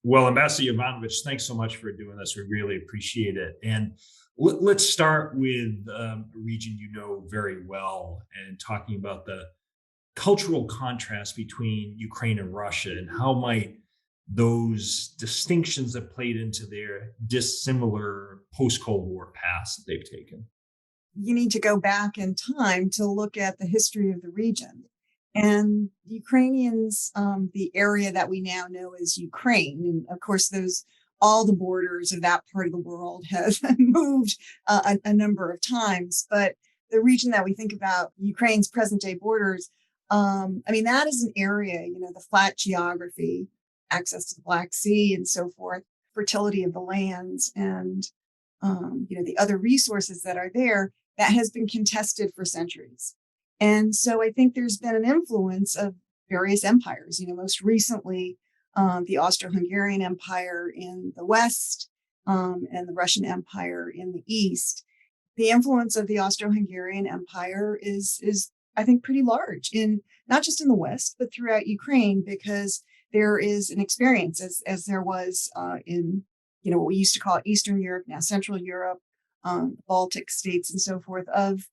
Well, Ambassador Yovanovitch, thanks so much for doing this. We really appreciate it. And let's start with a region you know very well and talking about the cultural contrast between Ukraine and Russia and how might those distinctions that played into their dissimilar post Cold War past that they've taken. You need to go back in time to look at the history of the region. And Ukrainians, the area that we now know as Ukraine, and of course, those all the borders of that part of the world have moved a number of times. But the region that we think about, Ukraine's present day borders, I mean, that is an area, the flat geography, access to the Black Sea and so forth, fertility of the lands, and the other resources that are there that has been contested for centuries. And so I think there's been an influence of various empires, most recently the Austro-Hungarian Empire in the West, and the Russian Empire in the East. The influence of the Austro-Hungarian Empire is I think pretty large in not just in the West, but throughout Ukraine, because there is an experience as there was in what we used to call Eastern Europe, now Central Europe, Baltic states and so forth, of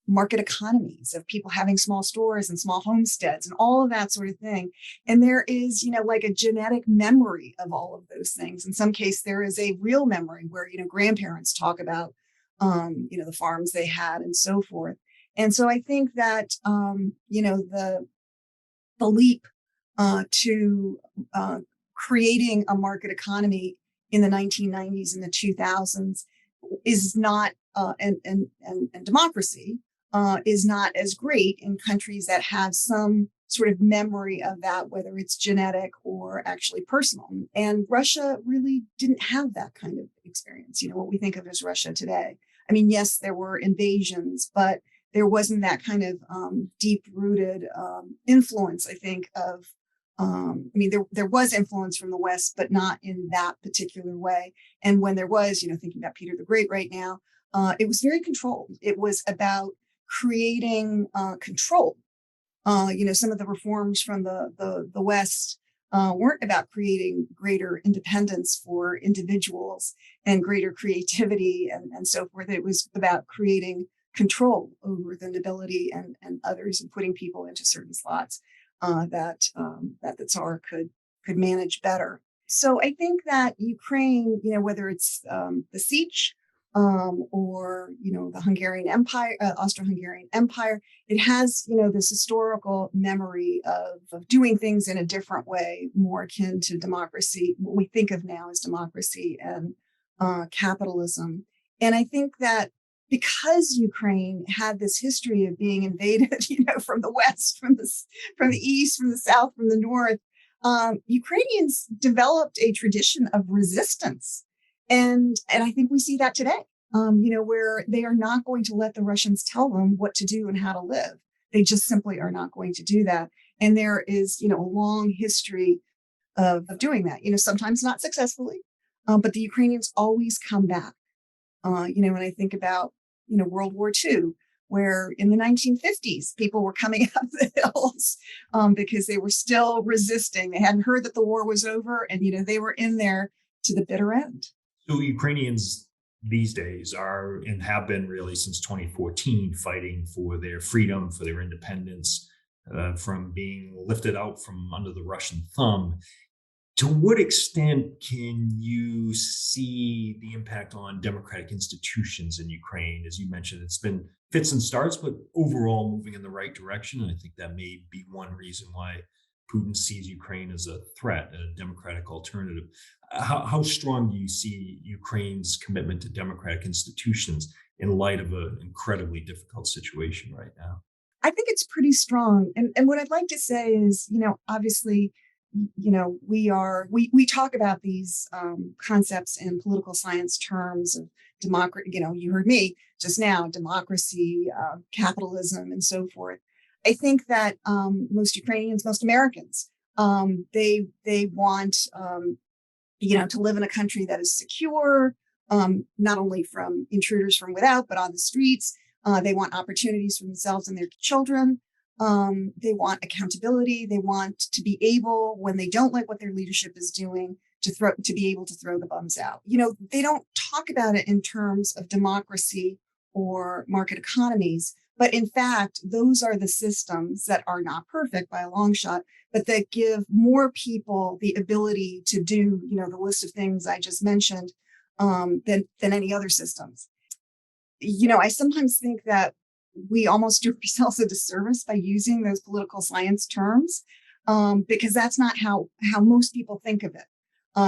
market economies, of people having small stores and small homesteads and all of that sort of thing. And there is, like a genetic memory of all of those things. In some case, there is a real memory where, grandparents talk about, the farms they had and so forth. And so I think that, the leap to creating a market economy in the 1990s and the 2000s is not, and democracy is not as great in countries that have some sort of memory of that, whether it's genetic or actually personal. And Russia really didn't have that kind of experience, what we think of as Russia today. I mean, yes, there were invasions, but there wasn't that kind of deep-rooted influence, I think, of there was influence from the West, but not in that particular way. And when there was, thinking about Peter the Great right now, it was very controlled. It was about creating control. Some of the reforms from the West weren't about creating greater independence for individuals and greater creativity and so forth. It was about creating control over the nobility and others, and putting people into certain slots that the Tsar could manage better. So I think that Ukraine, whether it's the Sich or the Hungarian Empire, Austro-Hungarian Empire, it has this historical memory of doing things in a different way, more akin to democracy, what we think of now as democracy and capitalism. And I think that because Ukraine had this history of being invaded, from the West, from the East, from the South, from the North, Ukrainians developed a tradition of resistance. And I think we see that today, where they are not going to let the Russians tell them what to do and how to live. They just simply are not going to do that. And there is, a long history of doing that, sometimes not successfully, but the Ukrainians always come back. When I think about, World War II, where in the 1950s, people were coming out of the hills because they were still resisting. They hadn't heard that the war was over, and, they were in there to the bitter end. So Ukrainians these days are and have been really since 2014 fighting for their freedom, for their independence, from being lifted out from under the Russian thumb. To what extent can you see the impact on democratic institutions in Ukraine? As you mentioned, it's been fits and starts, but overall moving in the right direction. And I think that may be one reason why Putin sees Ukraine as a threat, a democratic alternative. How strong do you see Ukraine's commitment to democratic institutions in light of an incredibly difficult situation right now? I think it's pretty strong. And what I'd like to say is, obviously, we talk about these concepts in political science terms of democracy. You heard me just now, democracy, capitalism, and so forth. I think that most Ukrainians, most Americans, they want to live in a country that is secure, not only from intruders from without, but on the streets. They want opportunities for themselves and their children. They want accountability. They want to be able, when they don't like what their leadership is doing, to be able to throw the bums out. They don't talk about it in terms of democracy or market economies, but in fact, those are the systems that are not perfect by a long shot, but that give more people the ability to do, the list of things I just mentioned, than any other systems. I sometimes think that we almost do ourselves a disservice by using those political science terms, because that's not how most people think of it.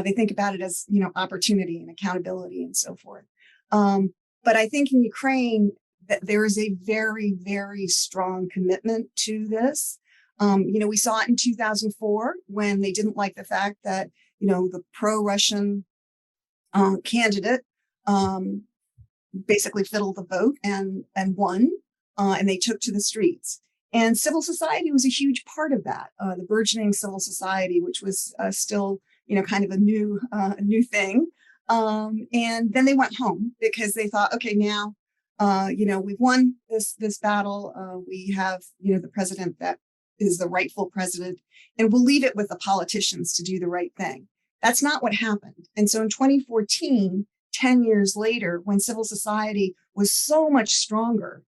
They think about it as, opportunity and accountability and so forth. But I think in Ukraine, that there is a very, very strong commitment to this. We saw it in 2004 when they didn't like the fact that, the pro-Russian candidate basically fiddled the vote and won, and they took to the streets. And civil society was a huge part of that. The burgeoning civil society, which was still, kind of a new thing. And then they went home because they thought, okay, now, we've won this battle. We have, the president that is the rightful president, and we'll leave it with the politicians to do the right thing. That's not what happened. And so in 2014, 10 years later, when civil society was so much stronger,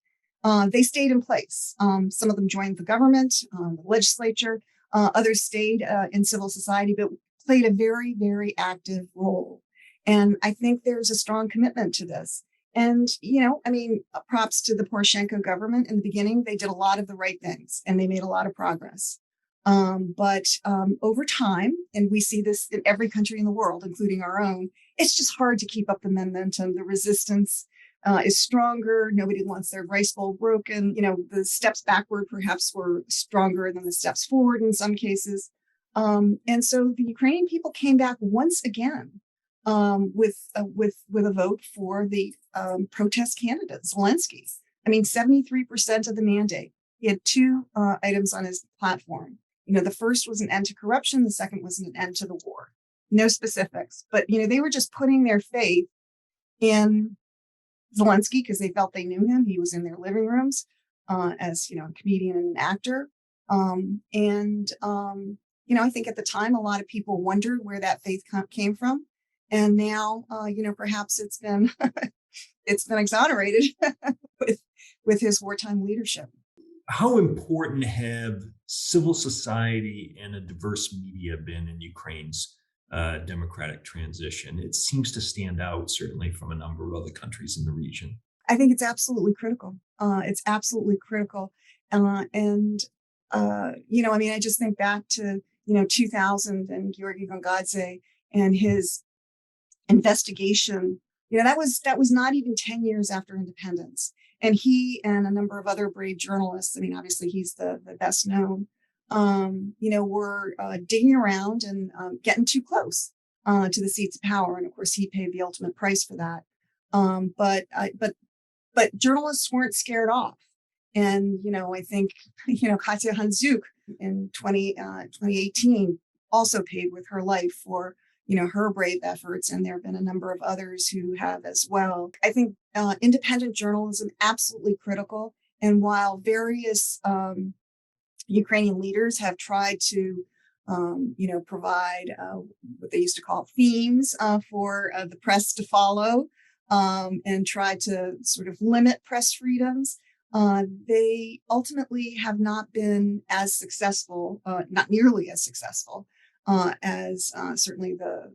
they stayed in place. Some of them joined the government, the legislature. Others stayed in civil society, but played a very, very active role. And I think there's a strong commitment to this. And, props to the Poroshenko government in the beginning. They did a lot of the right things and they made a lot of progress. But over time, and we see this in every country in the world, including our own, it's just hard to keep up the momentum. The resistance is stronger. Nobody wants their rice bowl broken. The steps backward perhaps were stronger than the steps forward in some cases. And so the Ukrainian people came back once again with a vote for the protest candidate, Zelensky. 73% of the mandate. He had two items on his platform. The first was an end to corruption. The second was an end to the war. No specifics, but, they were just putting their faith in Zelensky because they felt they knew him. He was in their living rooms as, a comedian and an actor. I think at the time, a lot of people wondered where that faith came from. And now, perhaps it's been it's been exonerated with his wartime leadership. How important have civil society and a diverse media been in Ukraine's democratic transition? It seems to stand out, certainly from a number of other countries in the region. I think it's absolutely critical. It's absolutely critical. I just think back to, 2000 and Georgy Vongadze and his investigation. That was not even 10 years after independence. And he and a number of other brave journalists, obviously he's the best known, were digging around and getting too close to the seats of power. And of course, he paid the ultimate price for that. But journalists weren't scared off. And, I think, Katya Handzuk in 2018 also paid with her life for, her brave efforts. And there have been a number of others who have as well. I think independent journalism, absolutely critical. And while various Ukrainian leaders have tried to, provide what they used to call themes for the press to follow and try to sort of limit press freedoms, they ultimately have not been as successful, not nearly as successful as certainly the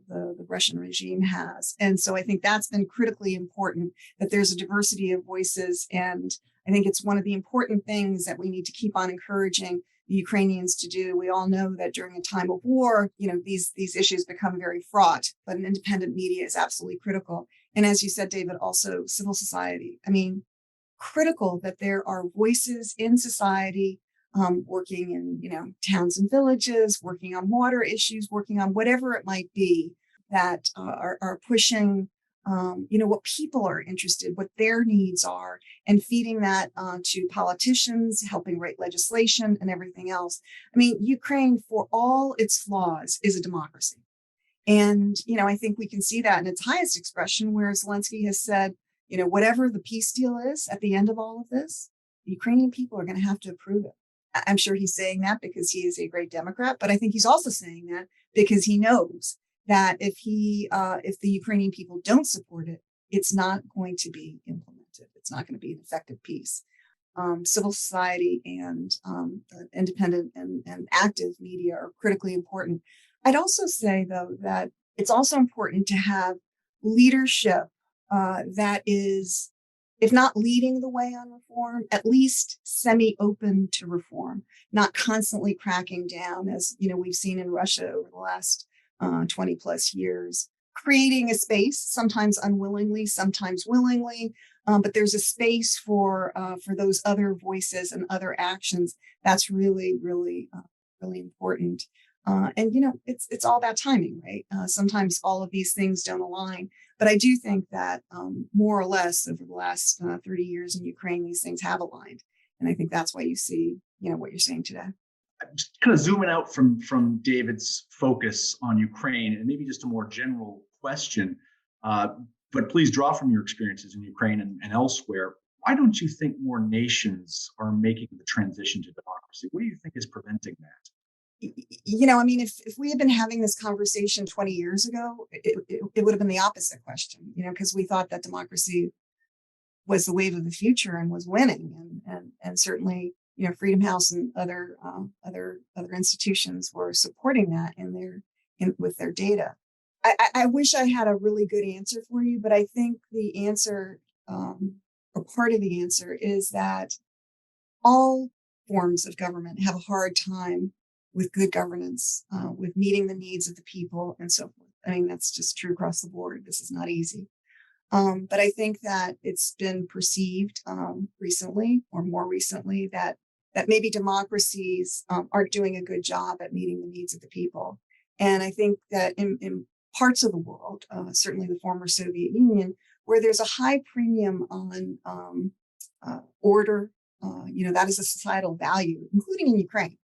Russian regime has. And so I think that's been critically important, that there's a diversity of voices. And I think it's one of the important things that we need to keep on encouraging the Ukrainians to do. We all know that during a time of war, these issues become very fraught, but an independent media is absolutely critical. And as you said, David, also civil society. Critical that there are voices in society working in, towns and villages, working on water issues, working on whatever it might be, that are pushing, what people are interested, what their needs are, and feeding that to politicians, helping write legislation and everything else. Ukraine, for all its flaws, is a democracy. And, I think we can see that in its highest expression, where Zelensky has said, whatever the peace deal is at the end of all of this, the Ukrainian people are going to have to approve it. I'm sure he's saying that because he is a great Democrat, but I think he's also saying that because he knows that if the Ukrainian people don't support it, it's not going to be implemented. It's not going to be an effective peace. Civil society and independent and active media are critically important. I'd also say, though, that it's also important to have leadership that is, if not leading the way on reform, at least semi-open to reform, not constantly cracking down, as we've seen in Russia over the last 20 plus years, creating a space, sometimes unwillingly, sometimes willingly, but there's a space for those other voices and other actions. That's really, really, really important. And it's all about timing, right? Sometimes all of these things don't align, but I do think that more or less over the last 30 years in Ukraine, these things have aligned, and I think that's why you see, what you're saying today. Just kind of zooming out from David's focus on Ukraine, and maybe just a more general question, but please draw from your experiences in Ukraine and elsewhere. Why don't you think more nations are making the transition to democracy? What do you think is preventing that? I mean, if we had been having this conversation 20 years ago, it would have been the opposite question, because we thought that democracy was the wave of the future and was winning, and certainly, Freedom House and other institutions were supporting that with their data. I wish I had a really good answer for you, but I think the answer, or part of the answer, is that all forms of government have a hard time with good governance, with meeting the needs of the people and so forth. I mean, that's just true across the board. This is not easy. But I think that it's been perceived recently, or more recently, that maybe democracies aren't doing a good job at meeting the needs of the people. And I think that in parts of the world, certainly the former Soviet Union, where there's a high premium on order, that is a societal value, including in Ukraine,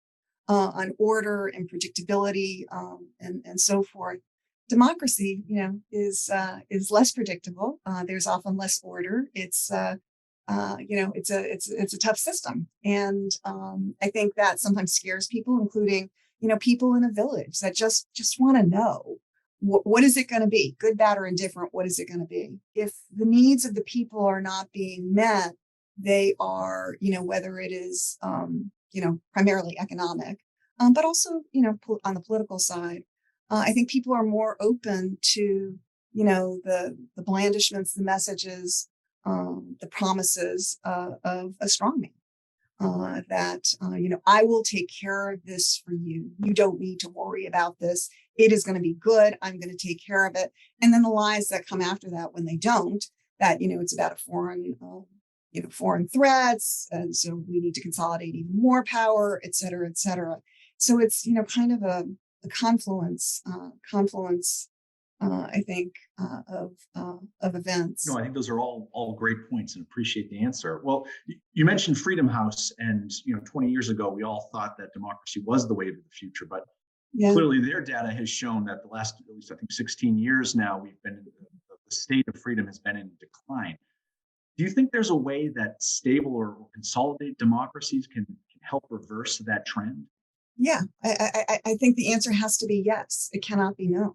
on order and predictability, and so forth. Democracy, is less predictable. There's often less order. It's it's a tough system, and I think that sometimes scares people, including people in a village that just want to know what is it going to be, good, bad, or indifferent. What is it going to be? If the needs of the people are not being met, they are, whether it is primarily economic, but also on the political side. I think people are more open to, the blandishments, the messages, the promises of a strongman. That, I will take care of this for you. You don't need to worry about this. It is going to be good. I'm going to take care of it. And then the lies that come after that when they don't, that, it's about a foreign threats. And so we need to consolidate even more power, et cetera, et cetera. So it's, kind of a confluence, I think, of events. No, I think those are all great points, and appreciate the answer. Well, you mentioned Freedom House, and 20 years ago we all thought that democracy was the wave of the future, but clearly their data has shown that the last, at least I think 16 years now, the state of freedom has been in decline. Do you think there's a way that stable or consolidated democracies can help reverse that trend? Yeah, I think the answer has to be yes. It cannot be no.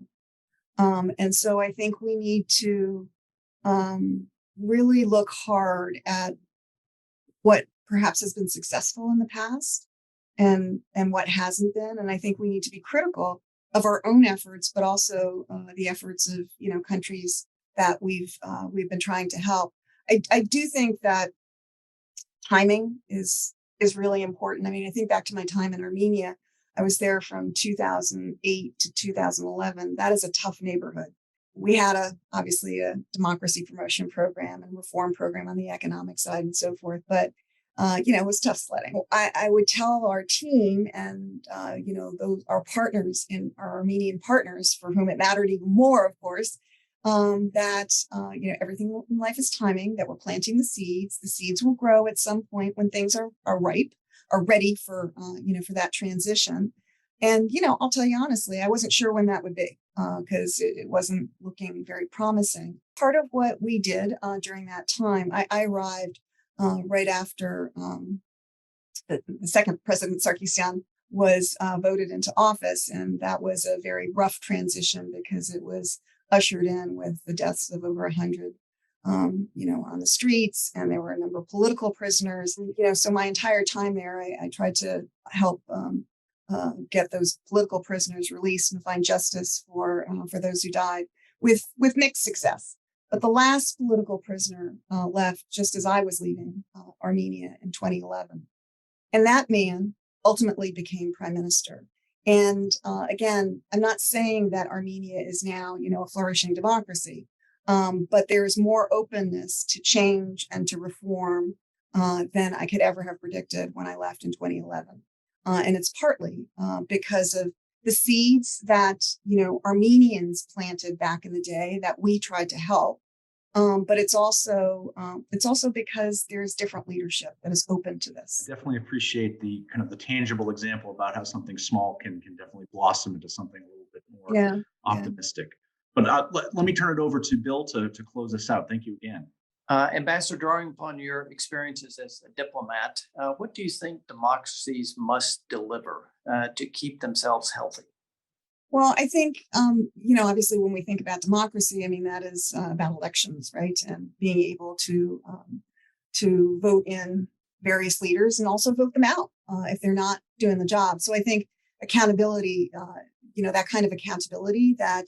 And so I think we need to really look hard at what perhaps has been successful in the past and what hasn't been. And I think we need to be critical of our own efforts, but also the efforts of countries that we've been trying to help. I do think that timing is really important. I mean, I think back to my time in Armenia. I was there from 2008 to 2011. That is a tough neighborhood. We had obviously a democracy promotion program and reform program on the economic side and so forth, but it was tough sledding. I would tell our team and our partners, in our Armenian partners, for whom it mattered even more, of course, that everything in life is timing. That we're planting the seeds. The seeds will grow at some point when things are ripe, are ready for for that transition. And I'll tell you honestly, I wasn't sure when that would be because it wasn't looking very promising. Part of what we did during that time, I arrived right after the second President Sarkisian was voted into office. And that was a very rough transition because it was ushered in with the deaths of over 100, on the streets. And there were a number of political prisoners. And, so my entire time there, I tried to help get those political prisoners released and find justice for those who died with mixed success. But the last political prisoner left just as I was leaving Armenia in 2011. And that man ultimately became prime minister. And again, I'm not saying that Armenia is now, a flourishing democracy, but there is more openness to change and to reform than I could ever have predicted when I left in 2011. And it's partly because of the seeds that, Armenians planted back in the day that we tried to help. But it's also because there's different leadership that is open to this. I definitely appreciate the kind of the tangible example about how something small can definitely blossom into something a little bit more optimistic. Yeah. But let me turn it over to Bill to close us out. Thank you again. Ambassador, drawing upon your experiences as a diplomat, what do you think democracies must deliver to keep themselves healthy? Well, I think, obviously when we think about democracy, that is about elections, right? And being able to vote in various leaders and also vote them out if they're not doing the job. So I think accountability, that kind of accountability that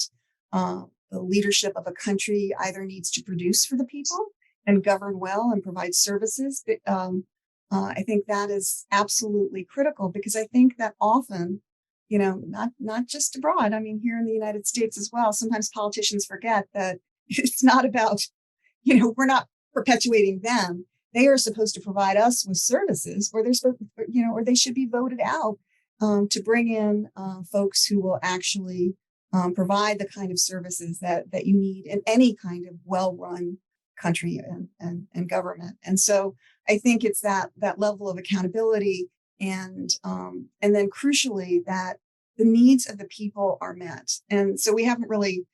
the leadership of a country either needs to produce for the people and govern well and provide services. I think that is absolutely critical because I think that often, not just abroad, here in the United States as well, sometimes politicians forget that it's not about, we're not perpetuating them. They are supposed to provide us with services, or they're supposed, or they should be voted out to bring in folks who will actually provide the kind of services that you need in any kind of well-run country and government. And so I think it's that level of accountability and then crucially that the needs of the people are met. And so we haven't really,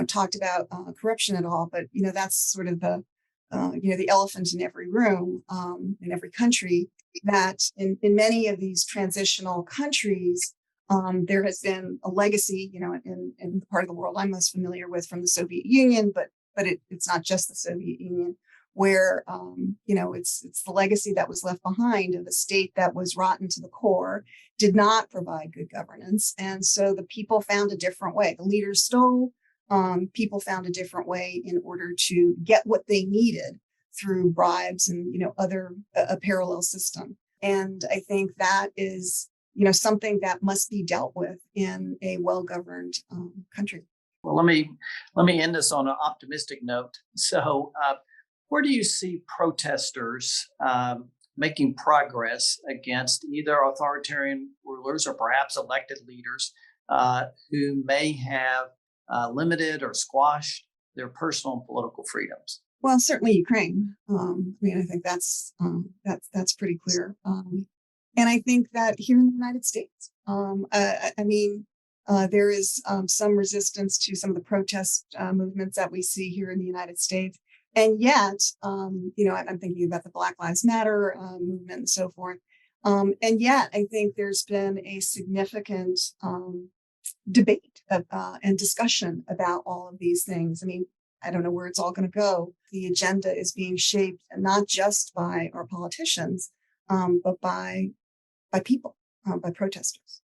talked about corruption at all, but that's sort of the elephant in every room in every country. That in many of these transitional countries, there has been a legacy, in the part of the world I'm most familiar with from the Soviet Union, but it's not just the Soviet Union, where it's the legacy that was left behind of a state that was rotten to the core, did not provide good governance, and so the people found a different way. The leaders stole. People found a different way in order to get what they needed through bribes and other a parallel system. And I think that is something that must be dealt with in a well-governed country. Well, let me end this on an optimistic note. So, where do you see protesters making progress against either authoritarian rulers or perhaps elected leaders who may have limited or squashed their personal and political freedoms? Well, certainly Ukraine. I think that's pretty clear. And I think that here in the United States, there is some resistance to some of the protest movements that we see here in the United States. And yet, I'm thinking about the Black Lives Matter movement and so forth. And yet, I think there's been a significant debate and discussion about all of these things. I don't know where it's all going to go. The agenda is being shaped not just by our politicians, but by people, by protesters.